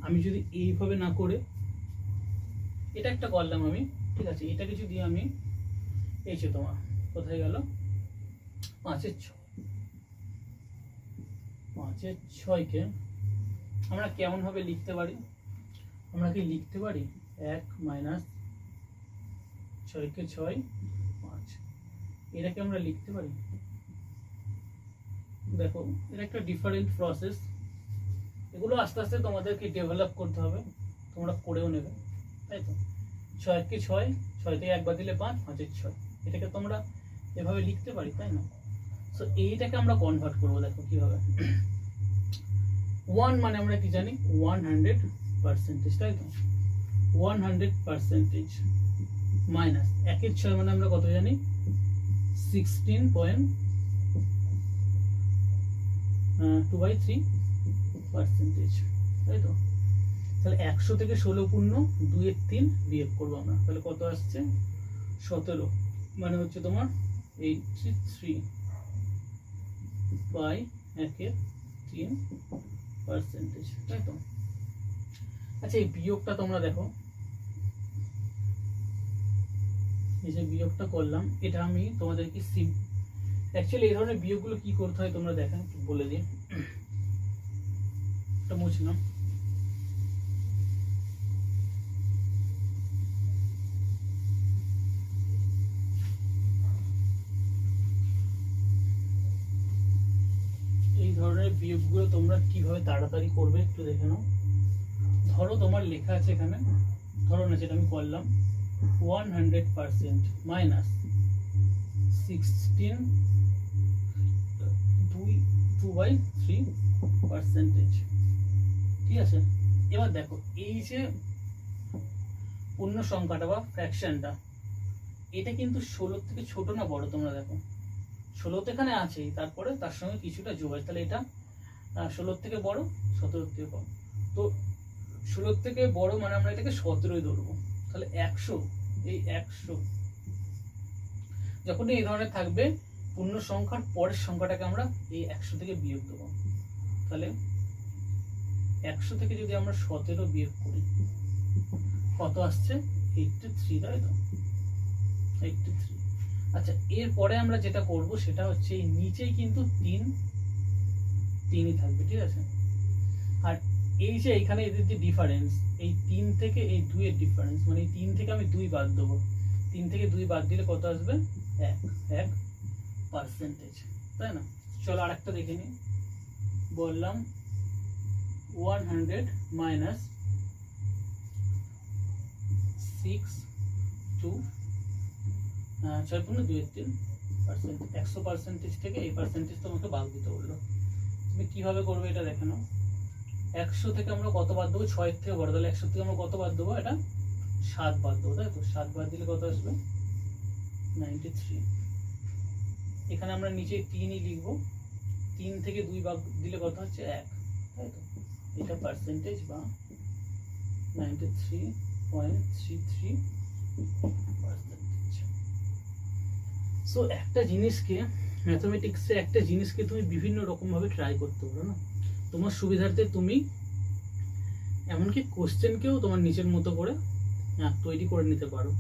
আমি যদি এইভাবে না করে এটা একটা করলাম আমি, ঠিক আছে? এটাকে যদি আমি এই যে তোমার কোথায় গেল 5/6কে আমরা কেমন ভাবে লিখতে পারি? আমরা কি লিখতে পারি 1 - 6কে 6 5, এটাকে আমরা লিখতে পারি দেখো এটা একটা ডিফারেন্ট প্রসেস, এগুলো আস্তে আস্তে তোমাদেরকে ডেভেলপ করতে হবে, তোমরা করেও নেবে, তাই তো। 6 ছয়, 6 থেকে একবার দিলে 5, 5 6, এটাকে তোমরা এভাবে লিখতে পারি, তাই না। সো এইটাকে আমরা কনভার্ট করবো, দেখো কিভাবে। 1 মানে আমরা কি জানি, 100%, তাই তো। 100% মাইনাস 1/6 মানে আমরা কত জানি, 16.2/3%, তাই তো। তাহলে 100 থেকে 16 পূর্ণ 2/3 বিয়োগ করবো আমরা, তাহলে কত আসছে, 17, মানে হচ্ছে তোমার 83/1/3%, তাই তো। আচ্ছা এই বিয়োগটা তোমরা দেখো, এই যে বিয়োগটা করলাম, এটা আমি তোমাদেরকে অ্যাকচুয়ালি এই ধরনের বিয়োগগুলো কি করতে হয় তোমরা দেখেন, বলে দিই। এটা মুছলাম, এই ধরনের বিয়োগগুলো তোমরা কিভাবে তাড়াতাড়ি করবে একটু দেখে নাও। ধরো তোমার লেখা আছে এখানে, ধরো না যেটা আমি করলাম, 100% মাইনাস 16.2/3%, ঠিক আছে। এবার দেখো এই যে পূর্ণ সংখ্যাটা বা ফ্র্যাকশনটা, এটা কিন্তু 16 থেকে ছোট না বড়, তোমরা দেখো 16 তো এখানে আছেই, তারপরে তার সঙ্গে কিছুটা যোগ আছে, তাহলে এটা 16 থেকে বড়, 17 থেকে কম। তো 16 থেকে বড় মানে আমরা এটাকে 17 ধরবো, তাহলে 100, এই 100 যখন এই ধরনের থাকবে, পূর্ণ সংখ্যার পরের সংখ্যাটাকে আমরা এই 100 থেকে বিয়োগ দেবো, তাহলে 100 থেকে যদি আমরা 17 বিয়োগ করি কত আসছে, 83, তাই তো, 83। আচ্ছা এরপরে আমরা যেটা করব সেটা হচ্ছে এই নিচেই কিন্তু 3ই থাকবে, ঠিক আছে। আর এই যে এখানে এদের যে ডিফারেন্স, এই 3 থেকে এই 2 এর ডিফারেন্স, মানে এই 3 থেকে আমি 2 বাদ দেবো, 3 থেকে 2 বাদ দিলে কত আসবে, 1%, তাই না। চলো আরেকটা দেখে নিই, বললাম 100 মাইনাস 6.2/3%, 100% থেকে এই পার্সেন্টেজ তোমাকে বাদ দিতে বললো। তুমি কিভাবে করবে এটা দেখে নাও। 100 থেকে আমরা কত বাদ দেবো, 6 থেকে বড়, তাহলে 100 থেকে আমরা কত বাদ দেবো, এটা 7 বাদ দেবো, তাই তো। 7 বাদ দিলে কত আসবে, 93। এখানে আমরা নিচে 3ই লিখবো, 3 থেকে 2 বাদ দিলে কত হচ্ছে, 1, তাই তো। এটা পার্সেন্টেজ বা 93.33%। সো একটা জিনিসকে, ম্যাথমেটিক্সে একটা জিনিসকে তুমি বিভিন্ন রকম ভাবে ট্রাই করতে পারো না, তোমার সুবিধার্থে তুমি এমনকি কোশ্চেনকেও তোমার নিজের মতো করে তৈরি করে নিতে পারো,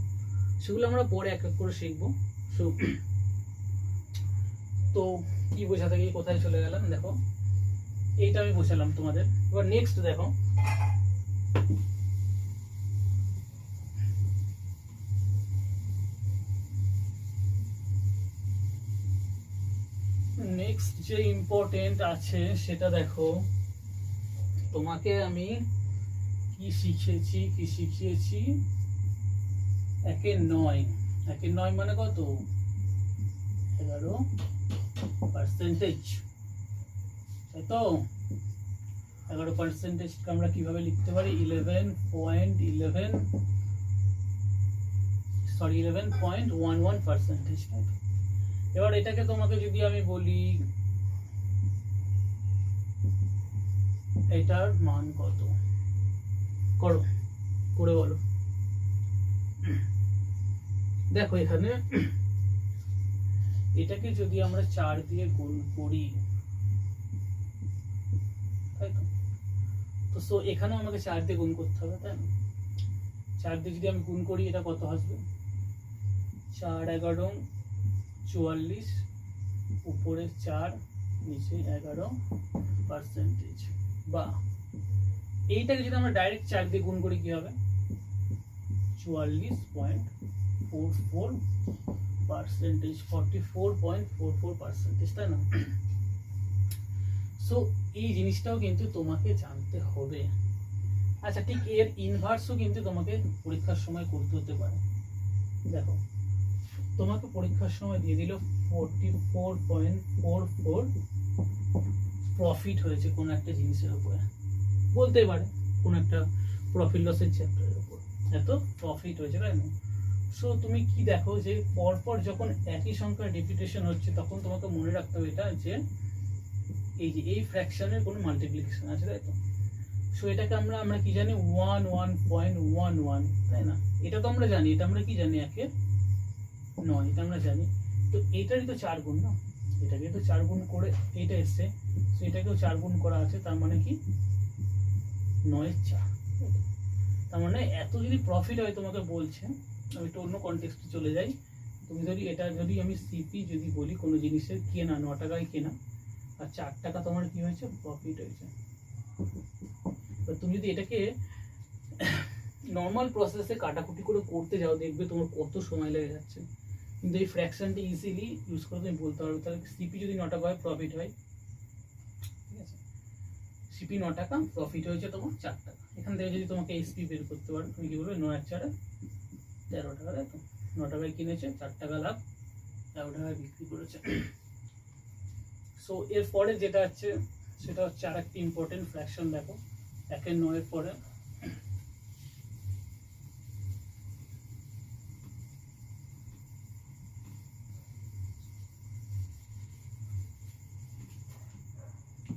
সেগুলো আমরা পরে এক এক করে শিখবো। সো তো কি বোঝাতে গিয়ে কোথায় চলে গেলাম, দেখো এইটা আমি বোঝালাম তোমাদের। এবার নেক্সট দেখো, নেক্সট যে ইম্পর্টেন্ট আছে সেটা দেখো, তোমাকে আমি কি শিখিয়েছি, 1/9, 1/9 মানে কত, 11%, তাই তো। 11%কে আমরা কিভাবে লিখতে পারি, 11.11%। এবার এটাকে তোমাকে যদি আমি বলি এটার মান কত, করো, করে বলো। দেখো এখানে এটাকে যদি আমরা 4 দিয়ে গুণ করি, তাই তো। তো সো এখানেও আমাকে 4 দিয়ে গুণ করতে হবে, তাই না। 4 দিয়ে যদি আমি গুণ করি এটা কত আসবে, 4 11 44, উপরে 4 নিচে 11%, বা এইটাকে যদি আমরা ডাইরেক্ট 4 দিয়ে গুণ করি কি হবে, 44.44%, 44.44%, তাই না। সো এই জিনিসটাও কিন্তু তোমাকে জানতে হবে। আচ্ছা, ঠিক এর ইনভার্সও কিন্তু তোমাকে পরীক্ষার সময় করতে হতে পারে। দেখো, তোমাকে পরীক্ষার সময় দিয়ে দিল 44.44 প্রফিট হয়েছে কোনো একটা জিনিসের উপরে, বলতে পারে কোনো একটা প্রফিট লসের চ্যাপ্টারের উপর এত প্রফিট হয়েছে, তাই না? সো তুমি কি দেখো যে পরপর যখন একই সংখ্যার রিপিটেশন হচ্ছে তখন তোমাকে মনে রাখতে হবে এটা যে এই ফ্র্যাকশনের কোনো মাল্টিপ্লিকেশন আছে, তাই তো? সো এটাকে আমরা কি জানি 11.11, তাই না? এটা তো আমরা জানি, এটা আমরা কি জানি 1 9, এটা আমরা জানি। তো এটারই তো 4 গুণ, না? এটাকে তো 4 গুণ করে এটা এসছে, সো এটাকেও 4 গুণ করা আছে, তার মানে কি 9/4। তার মানে এত যদি প্রফিট হয় তোমাকে বলছে, আমি একটু অন্য কনটেক্সটে চলে যাই। তুমি যদি আমি সিপি যদি বলি কোনো জিনিসের কেনা 9 টাকায় কেনা আর 4 টাকা তোমার কি হয়েছে প্রফিট হয়েছে। তুমি যদি এটাকে নর্মাল প্রসেসে কাটাকুটি করে করতে যাও দেখবে তোমার কত সময় লেগে যাচ্ছে, কিন্তু এই ফ্র্যাকশনটা ইজিলি ইউজ করে তুমি বলতে পারবে। তাহলে সিপি যদি 9 টাকা হয় প্রফিট হয়, ঠিক আছে? সিপি 9 টাকা, প্রফিট হয়েছে তোমার 4 টাকা। এখান থেকে যদি তোমাকে এসপি বের করতে পারো, তুমি কি বলবে 9/4 13 টাকা, তাই তো? 9 টাকায় কিনেছে, 4 টাকা লাভ, 13 টাকায় বিক্রি করেছে। সো এরপরে যেটা আছে সেটা হচ্ছে আর একটা ইম্পর্টেন্ট ফ্র্যাকশন। দেখো 1/9 পরে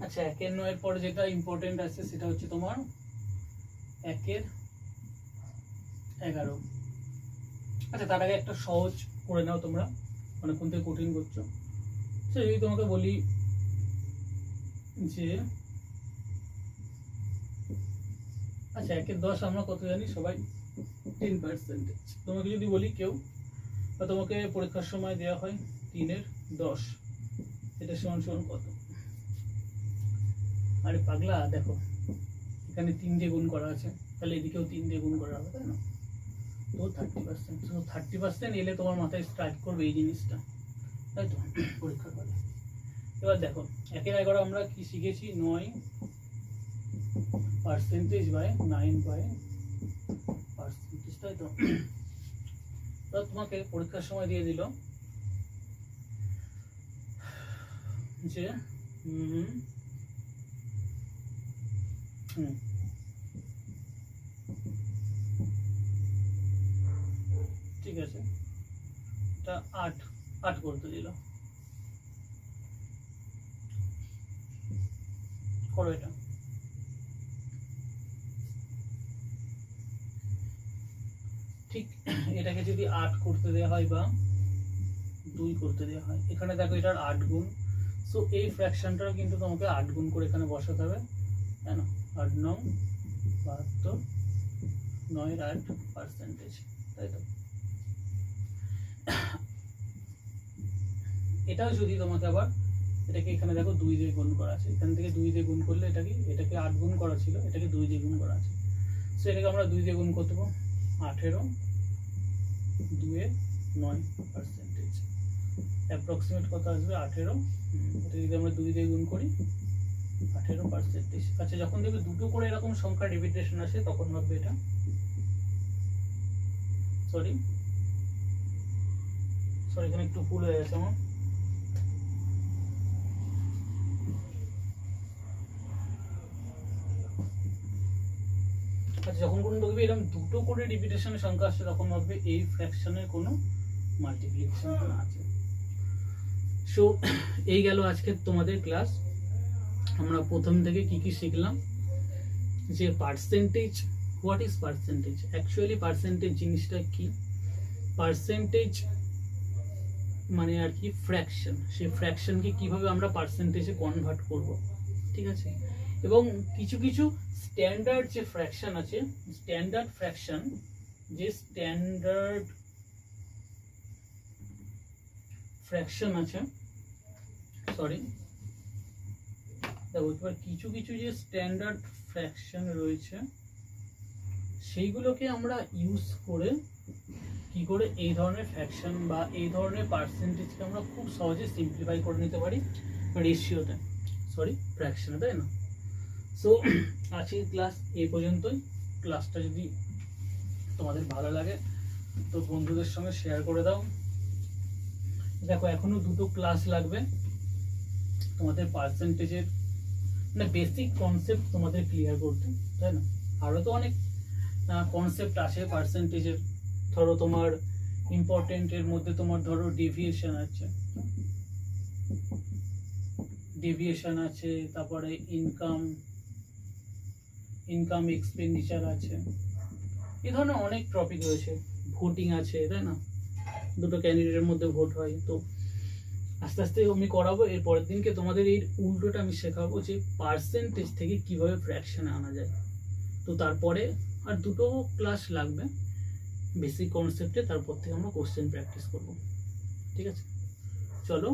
আচ্ছা 1/9 পরে যেটা ইম্পর্টেন্ট আছে সেটা হচ্ছে তোমার 1/11। আচ্ছা, তার আগে একটা সহজ করে নাও তোমরা, অনেকক্ষণ থেকে কঠিন করছো। আচ্ছা, যদি তোমাকে বলি যে আচ্ছা 1/10 আমরা কত জানি সবাই 10%। তোমাকে যদি বলি কেউ বা তোমাকে পরীক্ষার সময় দেওয়া হয় 3/10, এটা সমান সমান কত? আরে পাগলা, দেখো এখানে 3 দিয়ে গুণ করা আছে, তাহলে এদিকেও 3 দিয়ে গুণ করা হবে, তাই না? তো 30%। তো 30% এলে তোমার মাথায় স্ট্রাইক করবে এই জিনিসটা, তাই তো? পরীক্ষার হলে এবার দেখো 1/11 আমরা কি শিখেছি? 9%/9%, তাই তো? তোমাকে পরীক্ষার সময় দিয়ে দিল যে ঠিক আছে, এটা 8 করতে দিল, করো এটা। ঠিক এটাকে যদি 8 করতে দেওয়া হয় বা 2 করতে দেওয়া হয়, এখানে দেখো এটার 8 গুণ। সো এই ফ্র্যাকশনটাও কিন্তু তোমাকে 8 গুণ করে এখানে বসাতে হবে, তাই না? 8 9 72, 9/8%, তাই তো? এটাও যদি তোমাকে আবার এটাকে এখানে দেখো 2 দিয়ে গুণ করা আছে, এখান থেকে 2 দিয়ে গুণ করলে এটাকে 8 গুণ করা ছিল, এটাকে 2 দিয়ে গুণ করা আছে। সো এটাকে আমরা 2 দিয়ে গুণ করতে পারবো, 18 2/9%। অ্যাপ্রক্সিমেট কত আসবে? 18। এটা যদি আমরা 2 দিয়ে গুণ করি 18%। আচ্ছা, যখন দেখবে দুটো করে এরকম সংখ্যা রিপিটেশন আসে তখন ভাববে এটা সরি এখানে একটু ভুল হয়ে গেছে আমার। আচ্ছা, যখন কোনো দেখবে এরকম দুটো করে রিপিটেশনের সংখ্যা আসছে তখন ভাববে এই ফ্র্যাকশনের কোনো মাল্টিপ্লিকেশন আছে। সো এই গেল আজকে তোমাদের ক্লাস। আমরা প্রথম থেকে কি কি শিখলাম, যে percentage, what is percentage, actually percentage জিনিসটা কি, পার্সেন্টেজ মানে আর কি ফ্র্যাকশন, সেই ফ্র্যাকশনকে কিভাবে আমরা পার্সেন্টেজে কনভার্ট করব, ঠিক আছে? এবং কিছু কিছু স্ট্যান্ডার্ড যে ফ্র্যাকশন আছে, স্ট্যান্ডার্ড ফ্র্যাকশন, যে স্ট্যান্ডার্ড ফ্র্যাকশন আছে, সরি দেখো এবার কিছু কিছু যে স্ট্যান্ডার্ড ফ্র্যাকশন রয়েছে সেইগুলোকে আমরা ইউজ করে কি করে এই ধরনের ফ্র্যাকশন বা এই ধরনের পার্সেন্টেজকে আমরা খুব সহজে সিম্পলিফাই করে নিতে পারি রেশিওতে। সো সরি ফ্র্যাকশনে, তাই না? সো আজকের ক্লাস এই পর্যন্তই। ক্লাসটা যদি তোমাদের ভালো লাগে তো বন্ধুদের সঙ্গে শেয়ার করে দাও। দেখো এখনো দুটো ক্লাস লাগবে তোমাদের পার্সেন্টেজের, মানে বেসিক কনসেপ্ট তোমাদের ক্লিয়ার করতে, তাই না? আরও তো অনেক কনসেপ্ট আছে পার্সেন্টেজের। ধরো তোমার ইম্পর্টেন্টের মধ্যে তোমার ধরো ডেভিয়েশন আছে, তারপরে ইনকাম এক্সপেন্ডিচার আছে, এই ধরনের অনেক টপিক রয়েছে। ভোটিং আছে, তাই না? দুটো ক্যান্ডিডেটের মধ্যে ভোট হয়। তো আস্তে আস্তে আমি করাবো। এর পরের দিনকে তোমাদের এই উল্টোটা আমি শেখাবো যে পার্সেন্টেজ থেকে কিভাবে ফ্র্যাকশনে আনা যায়। তো তারপরে আর দুটো ক্লাস লাগবে বেসিক কনসেপ্টে, তারপর থেকে আমরা কোশ্চেন প্র্যাকটিস করব। ঠিক আছে, চলো।